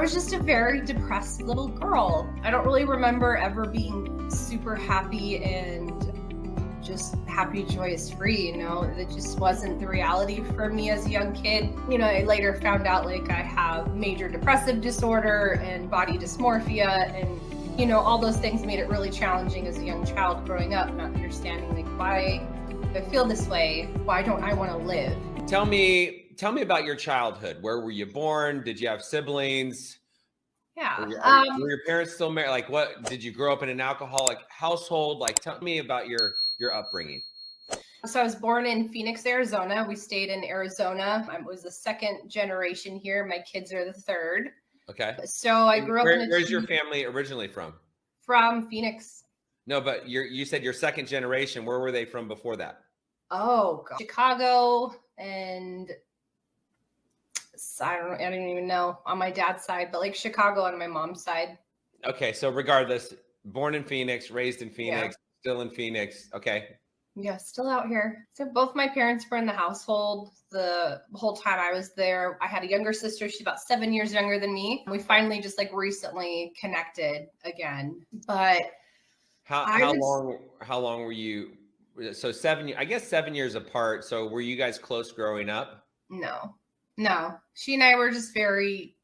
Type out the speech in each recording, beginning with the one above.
was just a very depressed little girl. I don't really remember ever being super happy and just happy, joyous, free, It just wasn't the reality for me as a young kid. I later found out like I have major depressive disorder and body dysmorphia, and all those things made it really challenging as a young child growing up, not understanding like why I feel this way, why don't I want to live? Tell me about your childhood. Where were you born? Did you have siblings? Yeah. Were your parents still married? Like, what, did you grow up in an alcoholic household? Like, tell me about your upbringing. So I was born in Phoenix, Arizona. We stayed in Arizona. I was the second generation here. My kids are the third. Okay. So I grew up Where's your family originally from? From Phoenix. No, but you said your second generation. Where were they from before that? Oh, God. Chicago, and I don't even know on my dad's side, but like Chicago on my mom's side. Okay, so regardless, born in Phoenix, raised in Phoenix, still in Phoenix. Okay. Yeah, still out here. So both my parents were in the household the whole time I was there. I had a younger sister. She's about 7 years younger than me. We finally just like recently connected again. But how long were you? So 7 years apart. So were you guys close growing up? No. She and I were just very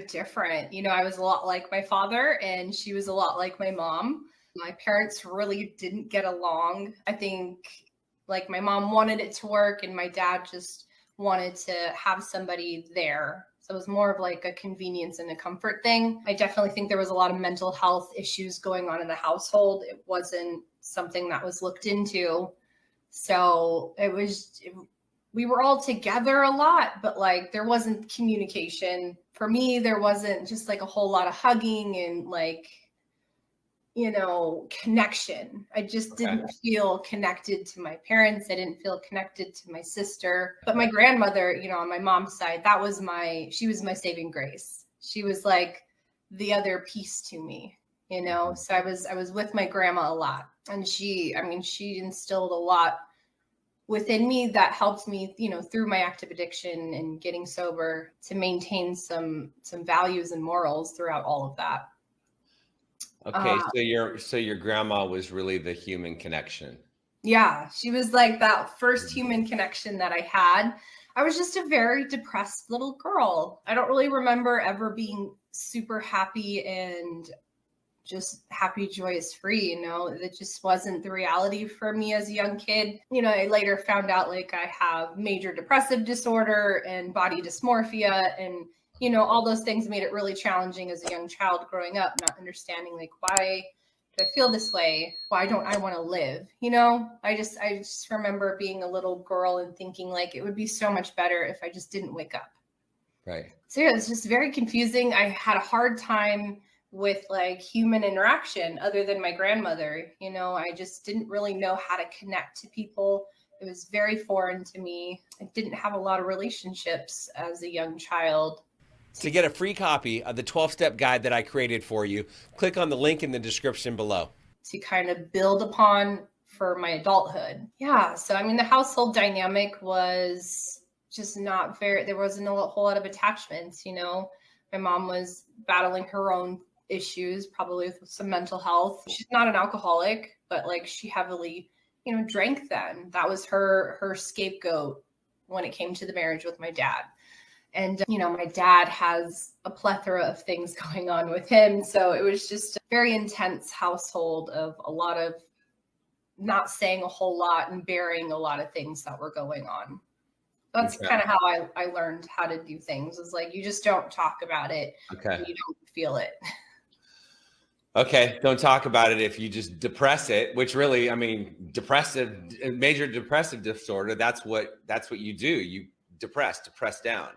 different. I was a lot like my father and she was a lot like my mom. My parents really didn't get along. I think like my mom wanted it to work and my dad just wanted to have somebody there. So it was more of like a convenience and a comfort thing. I definitely think there was a lot of mental health issues going on in the household. It wasn't something that was looked into. So we were all together a lot, but like there wasn't communication. For me, there wasn't just like a whole lot of hugging and like, connection. I just didn't feel connected to my parents. I didn't feel connected to my sister. But my grandmother, on my mom's side, she was my saving grace. She was like the other piece to me, So I was with my grandma a lot. And she instilled a lot within me that helped me, through my active addiction and getting sober to maintain some values and morals throughout all of that. Okay, so your grandma was really the human connection. Yeah, she was like that first human connection that I had. I was just a very depressed little girl. I don't really remember ever being super happy and just happy, joyous, free. That just wasn't the reality for me as a young kid. I later found out like I have major depressive disorder and body dysmorphia, and all those things made it really challenging as a young child growing up, not understanding like why do I feel this way? Why don't I want to live? I just remember being a little girl and thinking like it would be so much better if I just didn't wake up. Right. So yeah, it was just very confusing. I had a hard time with like human interaction other than my grandmother. I just didn't really know how to connect to people. It was very foreign to me. I didn't have a lot of relationships as a young child. To get a free copy of the 12-step guide that I created for you, click on the link in the description below. To kind of build upon for my adulthood. Yeah. So, the household dynamic was just not very, there wasn't a whole lot of attachments. My mom was battling her own issues, probably with some mental health. She's not an alcoholic, but like she heavily, drank then. That was her scapegoat when it came to the marriage with my dad. And, my dad has a plethora of things going on with him. So it was just a very intense household of a lot of not saying a whole lot and bearing a lot of things that were going on. That's kind of how I learned how to do things. It's like, you just don't talk about it. Okay. And you don't feel it. Okay. Don't talk about it if you just depress it, which really, major depressive disorder, that's what you do. You depress down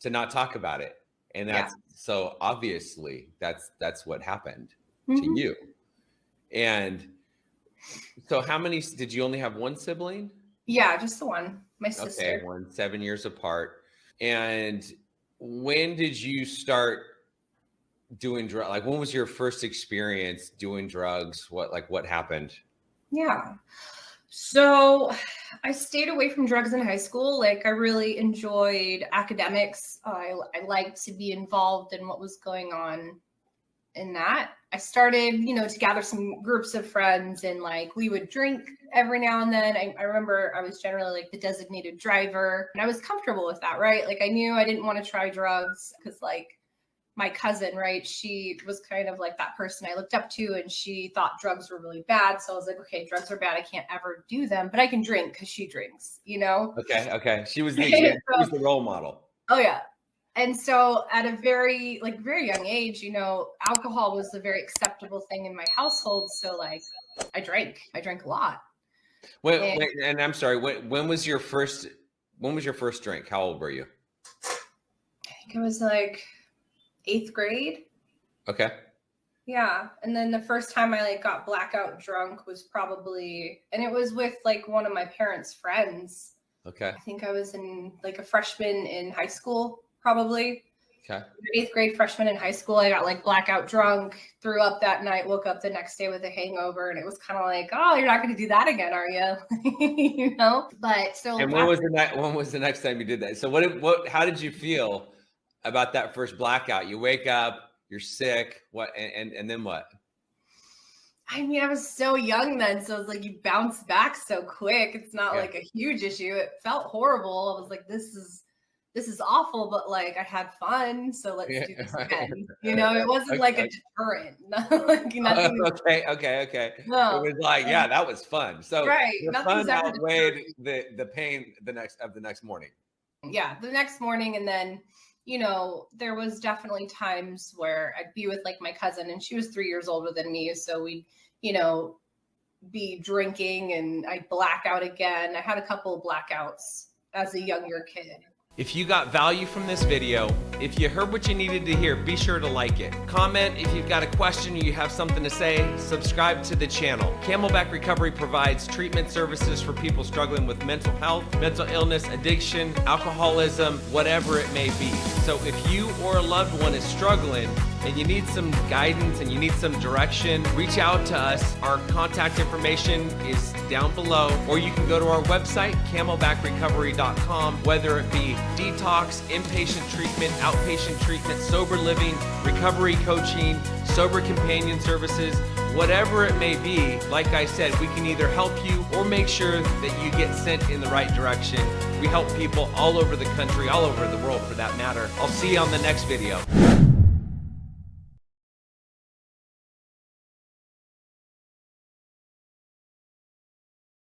to not talk about it. And that's so obviously that's what happened to you. And so did you only have one sibling? Yeah, just the one, my sister. Okay, 7 years apart. And when did you start doing drugs? Like, when was your first experience doing drugs? What happened? Yeah. So I stayed away from drugs in high school. Like I really enjoyed academics. I liked to be involved in what was going on in that. I started, to gather some groups of friends and like we would drink every now and then. I remember I was generally like the designated driver and I was comfortable with that, right? Like I knew I didn't want to try drugs because like my cousin, right? She was kind of like that person I looked up to and she thought drugs were really bad. So I was like, okay, drugs are bad. I can't ever do them, but I can drink because she drinks, Okay. She was the example. She was the role model. Oh yeah. And so at a very young age, alcohol was a very acceptable thing in my household. So like I drank a lot. Wait, and I'm sorry, when was your first drink? How old were you? I think it was like 8th grade. Okay. Yeah. And then the first time I like got blackout drunk was probably, and it was with like one of my parents' friends. Okay. I think I was in like a freshman in high school, probably. Okay. 8th grade freshman in high school. I got like blackout drunk, threw up that night, woke up the next day with a hangover. And it was kind of like, oh, you're not going to do that again, are you? But so. And when was the next time you did that? So how did you feel about that first blackout? You wake up, you're sick, and then what? I mean, I was so young then, so it's like you bounce back so quick. It's not like a huge issue. It felt horrible. I was like, this is awful, but like I had fun, so let's do this again. It wasn't like a deterrent. Like nothing. Okay. No. It was like, that was fun. So right. The fun outweighed the pain the next morning. Yeah, the next morning, and then there was definitely times where I'd be with like my cousin and she was 3 years older than me. So we'd, be drinking and I'd black out again. I had a couple of blackouts as a younger kid. If you got value from this video, if you heard what you needed to hear, be sure to like it. Comment if you've got a question or you have something to say. Subscribe to the channel. Camelback Recovery provides treatment services for people struggling with mental health, mental illness, addiction, alcoholism, whatever it may be. So if you or a loved one is struggling and you need some guidance and you need some direction, reach out to us. Our contact information is down below, or you can go to our website, camelbackrecovery.com, whether it be detox, inpatient treatment, outpatient treatment, sober living, recovery coaching, sober companion services, whatever it may be. Like I said, we can either help you or make sure that you get sent in the right direction. We help people all over the country, all over the world for that matter. I'll see you on the next video.